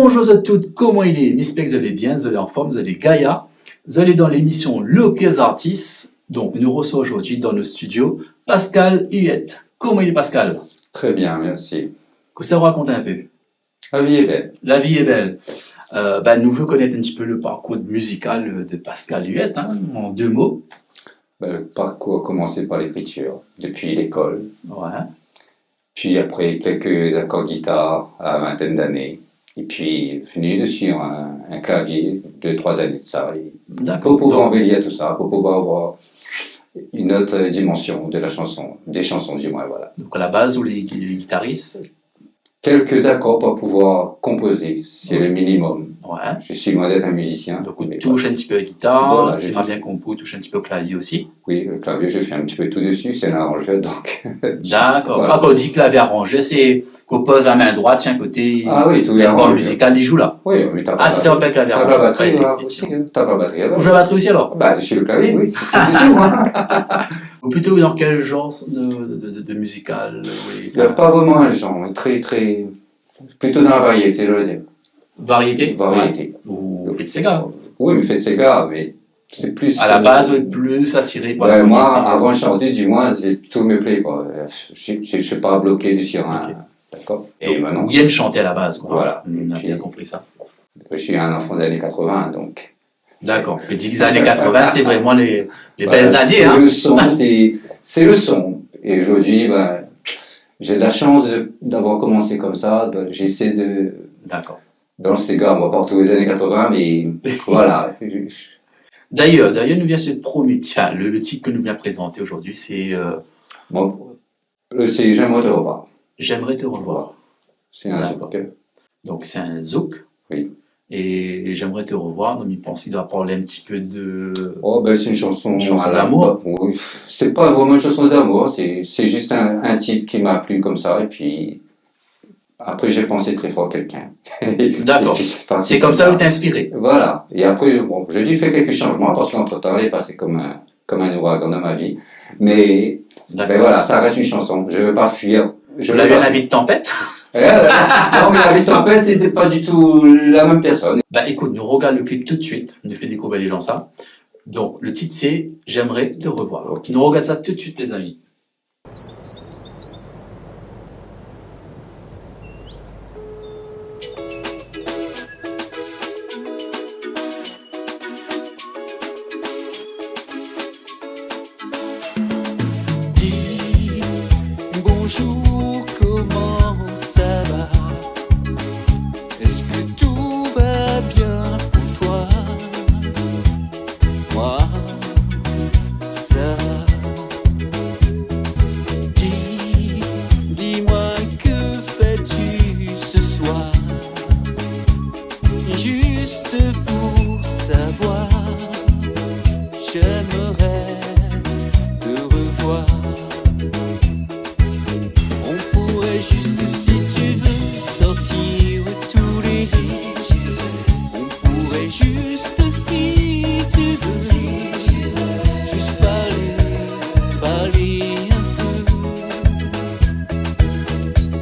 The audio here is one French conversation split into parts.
Bonjour à toutes, comment il est? J'espère que vous allez bien, vous allez en forme, vous allez gaïa. Vous allez dans l'émission Locaux Artistes. Donc, nous recevons aujourd'hui dans nos studios Pascal Huette. Comment il est, Pascal? Très bien, merci. Que ça vous raconte un peu? La vie est belle. La vie est belle. Nous voulons connaître un petit peu le parcours musical de Pascal Huette, en 2 mots. Le parcours a commencé par l'écriture, depuis l'école. Ouais. Puis après, quelques accords guitare à la vingtaine d'années. Et puis, venu dessus un clavier, 2-3 années de ça. D'accord. Pour pouvoir embellir tout ça, pour pouvoir avoir une autre dimension de la chanson, des chansons du moins, voilà. Donc, à la base, vous les guitaristes. Quelques accords pour pouvoir composer, c'est le minimum. Ouais. Je suis loin d'être un musicien. Donc, on touche un petit peu la guitare, Voilà, c'est pas bien qu'on peut toucher un petit peu au clavier aussi. Oui, le clavier, je fais un petit peu tout dessus, c'est un arrangeur, donc... D'accord. Voilà. Quand on dit clavier arrangé, c'est qu'on pose la main droite, tiens, côté. Ah oui, tout est l'accord arrangé. musical, il joue là. Oui, mais t'as pas Ah, c'est ça, on appelle clavier T'as pas la arrangé. batterie, Ouais, là, aussi, hein. T'as pas la batterie, alors. Vous jouez la batterie aussi alors? Bah, dessus le clavier, oui. C'est tout, hein. Ou plutôt dans quel genre de musical? Il n'y a pas vraiment un genre, plutôt dans la variété, je veux dire. Variété? Variété. Ouais. Vous faites Sega. Oui, mais faites ces gars, mais c'est plus... À la base, vous êtes plus attiré par la moi, variété. avant de chanter, du moins, tout me plaît, quoi. Je ne suis pas bloqué sur un... Ok. D'accord. Et Et maintenant, vous aimez chanter à la base, quoi. Voilà. On a Et bien puis- compris ça. je suis un enfant des années 80, donc... D'accord. Les 10 années 80, c'est vraiment les Voilà, belles années, c'est hein. le son, c'est le son. Et aujourd'hui, ben, j'ai de la chance d'avoir commencé comme ça. Ben, j'essaie de... D'accord. Dans le Sega, on va pas retrouver les années 80, mais voilà. D'ailleurs, nous vient ce premier, enfin, le titre que nous vient présenter aujourd'hui, c'est Bon, c'est J'aimerais te revoir. J'aimerais te revoir. C'est un D'accord. zouk. Donc c'est un zouk. Oui. Et J'aimerais te revoir. Donc il pense qu'il doit parler un petit peu de. Oh, ben, c'est une chanson, Une chanson à la- d'amour. Oui, c'est pas vraiment une chanson d'amour, c'est juste un titre qui m'a plu comme ça, et puis après j'ai pensé très fort à quelqu'un. D'accord. Et puis, parti C'est comme ça que vous êtes inspiré. Voilà. Et après, bon, j'ai dû faire quelques changements parce qu'entre-temps, elle est passée comme un ouragan dans ma vie. Mais, D'accord. voilà, ça reste une chanson. Je ne veux pas fuir. Je Vous veux avez pas un avis de tempête? Non, mais la vie de tempête, c'était pas du tout la même personne. Écoute, nous regarde le clip tout de suite. On nous fait découvrir les gens ça. Donc le titre c'est J'aimerais te revoir. Ok. Nous regarde ça tout de suite, les amis. Dis bonjour, comment ça va? Est-ce que tout va bien pour toi? Moi, ça va. Dis-moi que fais-tu ce soir? Juste pour savoir, j'aimerais te revoir. On pourrait juste, si tu veux, sortir tous les jours. On pourrait juste, si tu veux, juste parler un peu.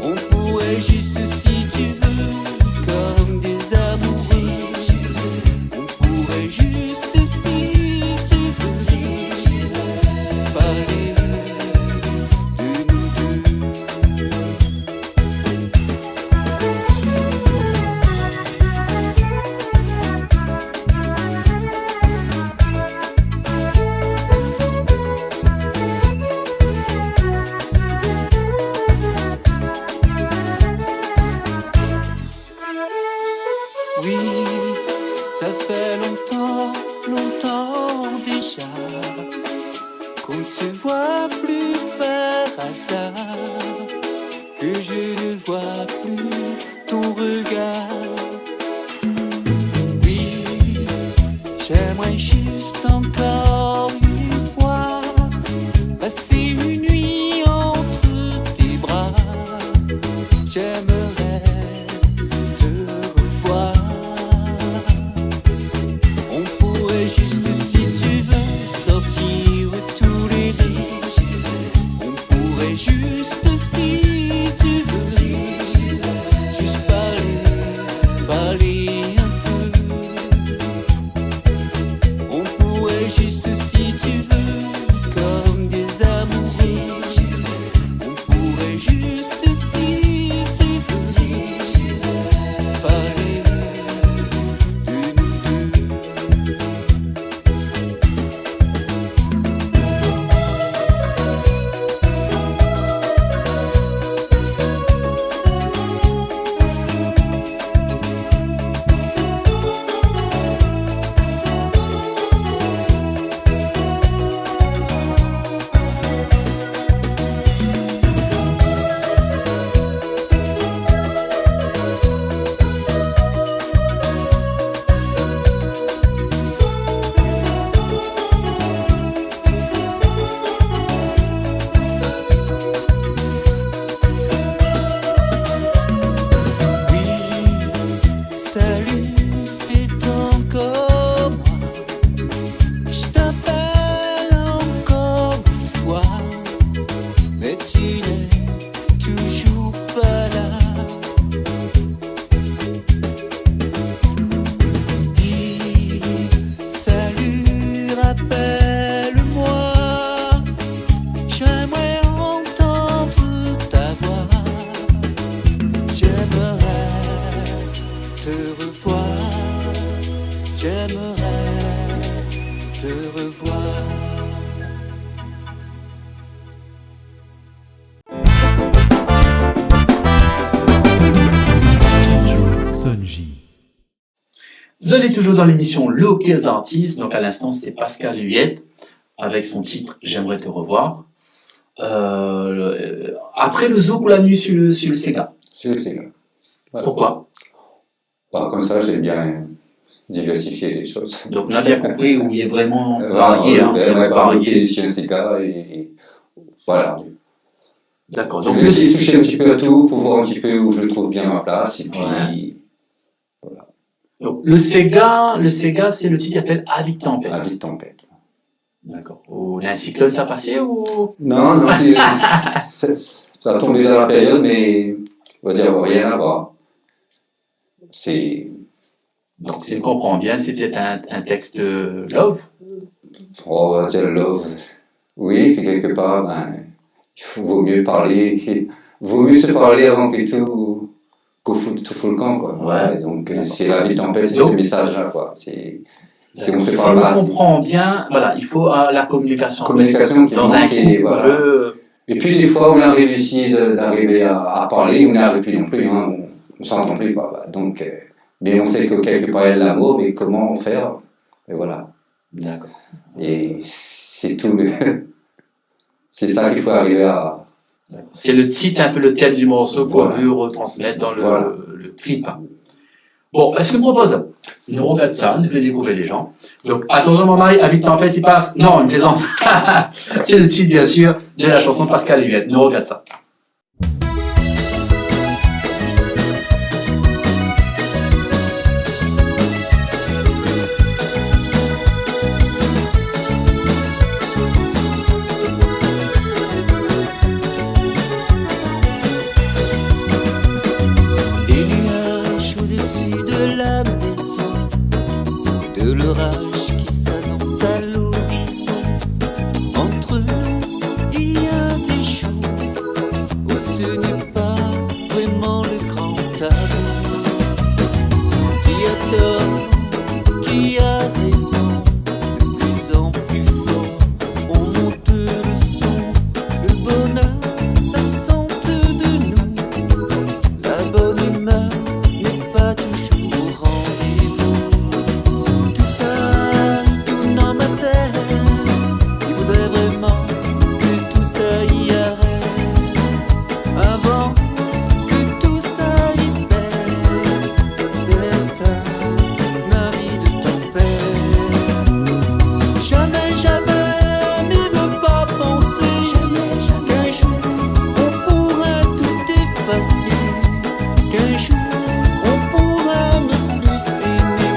On pourrait juste, si tu veux, comme des amoureux. On pourrait juste, si tu veux, parler de nous deux. Oui, ça fait longtemps, longtemps déjà qu'on ne se voit plus par hasard, que je ne vois plus ton regard. Oui, j'aimerais juste encore une fois passer une nuit entre tes bras. J'aimerais te revoir. On pourrait juste, si tu veux, sortir tous les deux. On pourrait juste, si tu veux, juste parler Vous allez toujours dans l'émission Le Hockey des artistes. Donc à l'instant, c'était Pascal Huyette avec son titre J'aimerais te revoir. Après le zouk, la nuit sur le Sega. Sur le Sega. Voilà. Pourquoi? Comme ça, j'aime bien diversifier les choses. Donc on a bien compris où il est vraiment Voilà, varié. varié sur le Sega et voilà. D'accord. Donc Donc je vais essayer de toucher un petit peu à tout pour voir un petit peu où je trouve bien ma place et puis donc, le Sega, c'est le titre qui s'appelle Avis de tempête. Avis de tempête. D'accord. Ou l'encyclode, ça passé ou? Non, ça a tombé dans la période, mais on va dire rien à voir. Donc, si je comprends bien, c'est peut-être un texte love. On va dire love. Oui, c'est quelque part, vaut mieux se parler avant que tout fout le camp, quoi. Ouais. Donc, c'est la vie de tempête, c'est ce message-là, quoi. Si on se Si parle on comprend bien, voilà, il faut la communication. Communication qui dans un manque, voilà. jeu. Et puis, des fois, on a réussi d'arriver à parler, on n'arrive plus non plus, hein, on s'entend plus, quoi. Donc, mais on sait que quelque part il y a de l'amour, mais comment faire? Et voilà. D'accord. Et c'est tout c'est ça qu'il faut arriver à. C'est le titre, un peu le thème du morceau qu'on Voilà. veut retransmettre dans Voilà. le clip. Bon, est-ce que je propose? Nous regarde ça, nous fait découvrir les gens. Donc, attention, maman, Avis de tempête, il passe. Non, une plaisante. C'est le titre, bien sûr, de la chanson Pascal Huyette. Nous regarde ça. Des nuages au-dessus de la maison, de l'orage qui s'annonce à l'horizon. Entre nous, il y a des jours où ce n'est pas vraiment le grand amour. Qui a tort, qui a raison, de plus en plus fort, on monte le son. Le bonheur s'absente de nous. La bonne humeur n'est pas toujours au rendez-vous. Tout ça, tout dans ma tête. Il voudrait vraiment que tout ça y arrête. Avant que tout ça y pète. C'est un avis de tempête. Jamais, jamais, il veut pas penser qu'un jour on pourra tout effacer. Qu'un jour on pourra ne plus s'aimer.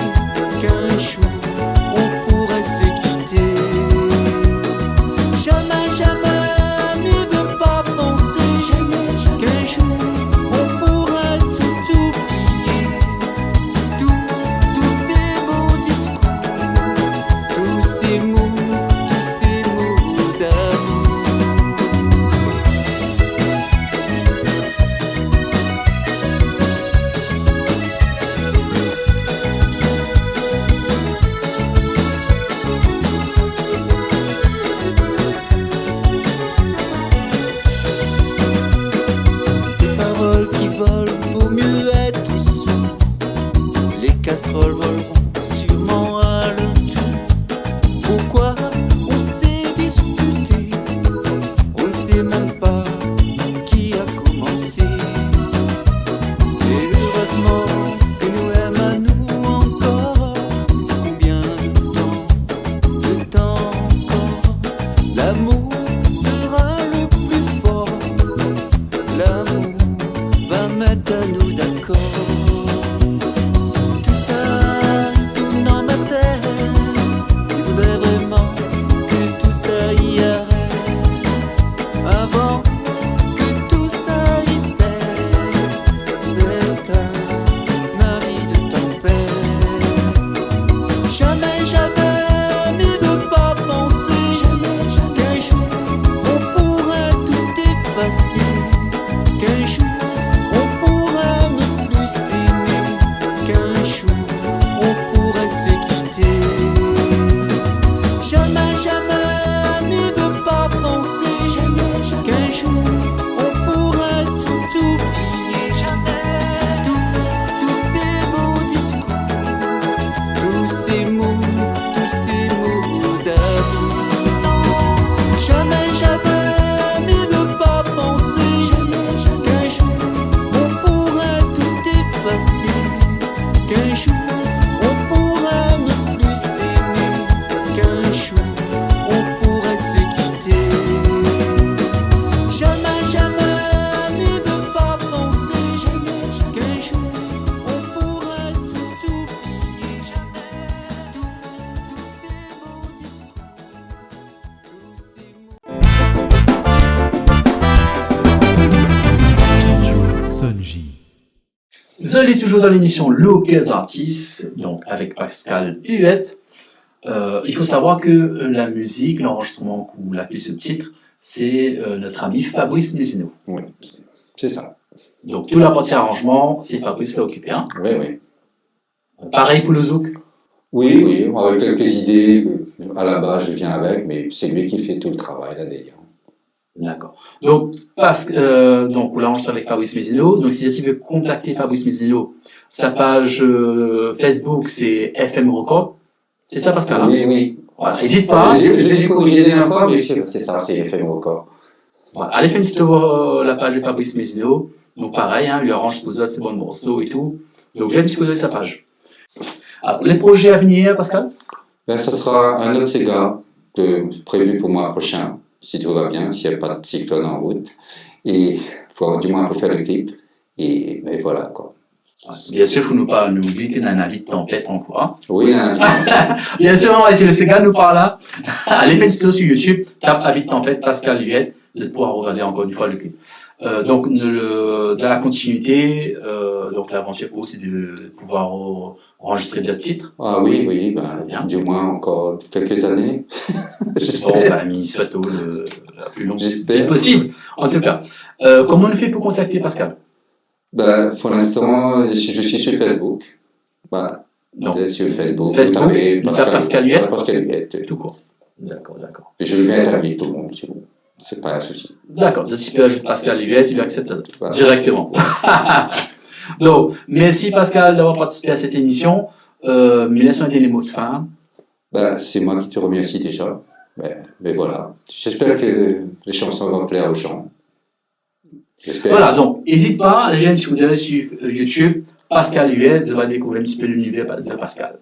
Qu'un jour on pourrait se quitter. Jamais, jamais, il veut pas penser qu'un jour on pourra tout oublier. Tous ces beaux discours, tous ces mots d'amour. Ces paroles qui volent, vaut mieux être sourd. Les casseroles voleront sûrement à leur tour. Pourquoi on s'est disputé? On ne sait même pas qui a commencé. Et heureusement que nous aimons à nous encore. Combien de temps encore? L'amour sera le plus fort. L'amour va mettre à nous d'accord. Tout ça, tout dans ma tête. Il voudrait vraiment que tout ça y arrête. Avant que tout ça y pète. C'est un avis de tempête. Jamais, jamais, il veut pas penser qu'un jour on pourra tout effacer. Qu'un jour on pourra ne plus s'aimer. Qu'un jour on pourrait se quitter. Jamais, jamais, il veut pas penser qu'un jour on pourra tout oublier. Tous ces beaux discours, Vous allez toujours dans l'émission Look as Artist, donc avec Pascal Huette. Il faut savoir que la musique, l'enregistrement ou la piste de titre, c'est notre ami Fabrice Messino. Oui, c'est ça. Donc toute la partie arrangement, c'est Fabrice qui l'a occupé. Hein. Oui, oui. Pareil pour le zouk. Oui, oui, avec quelques idées que, à la base je viens avec, mais c'est lui qui fait tout le travail là d'ailleurs. D'accord. Donc, donc là, on est avec Fabrice Messino. Donc, si tu veux contacter Fabrice Messino, sa page Facebook, c'est FM Record. C'est ça, Pascal? Oui, oui. Voilà, n'hésite pas. J'ai corrigé la dernière fois, mais c'est ça, c'est FM Record. Voilà, allez faire une petite voir la page de Fabrice Messino. Donc, pareil, hein, lui arrange pour ses bons morceaux et tout. Donc, j'ai un petit coup de sa page. Alors, les projets à venir, Pascal? Ben, ça sera un autre Sega prévu pour le mois prochain, si tout va bien, s'il n'y a pas de cyclone en route. Et du moins pour faire le clip. Et voilà, quoi. Bien sûr, il ne faut pas nous oublier qu'on a un avis de tempête en quoi. Oui, Bien sûr, on va essayer le Sega nous parle là. Allez, faites sur YouTube, tape avis de tempête Pascal Huette, de pouvoir regarder encore une fois le clip. Donc, dans la continuité, donc l'aventure pour vous, c'est de pouvoir enregistrer d'autres titres. Ah oui, oui, ben, du moins encore quelques années. Bon, ben, Minnesota, la plus longue possible. En tout cas, comment on fait pour contacter Pascal? Ben, pour l'instant, je suis sur Facebook. Voilà. Donc, sur Facebook, Pascal Huette. Pascal Huette. Tout court. D'accord, d'accord. Et je veux bien être avec tout le monde, c'est bon. C'est pas un souci. D'accord. Donc, si tu peux ajouter Pascal Huette, il accepte Voilà. directement. Donc, merci Pascal d'avoir participé à cette émission. Mais laissons des mots de fin. Ben, c'est moi qui te remercie déjà. Ben voilà. J'espère que les chansons vont plaire aux gens. J'espère. Voilà, donc, n'hésite pas, les gens, si vous allez sur YouTube, Pascal US, vous allez découvrir un petit peu l'univers de Pascal.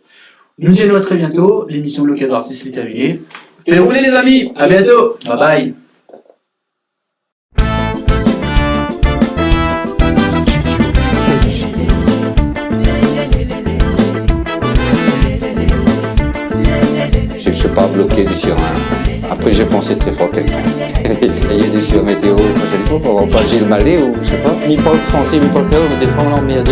Nous disons à très bientôt. L'émission Look as Artist est terminée. Faites rouler les amis. À bientôt. Bye bye. Je ne suis pas bloqué sur un. Après, j'ai pensé très fort quelqu'un. Il y a des sur météo, je ne sais pas, on va pas Gilles Mallet ou je sais pas. Mi parle français, mi parle créole, mais des fois on en met à deux.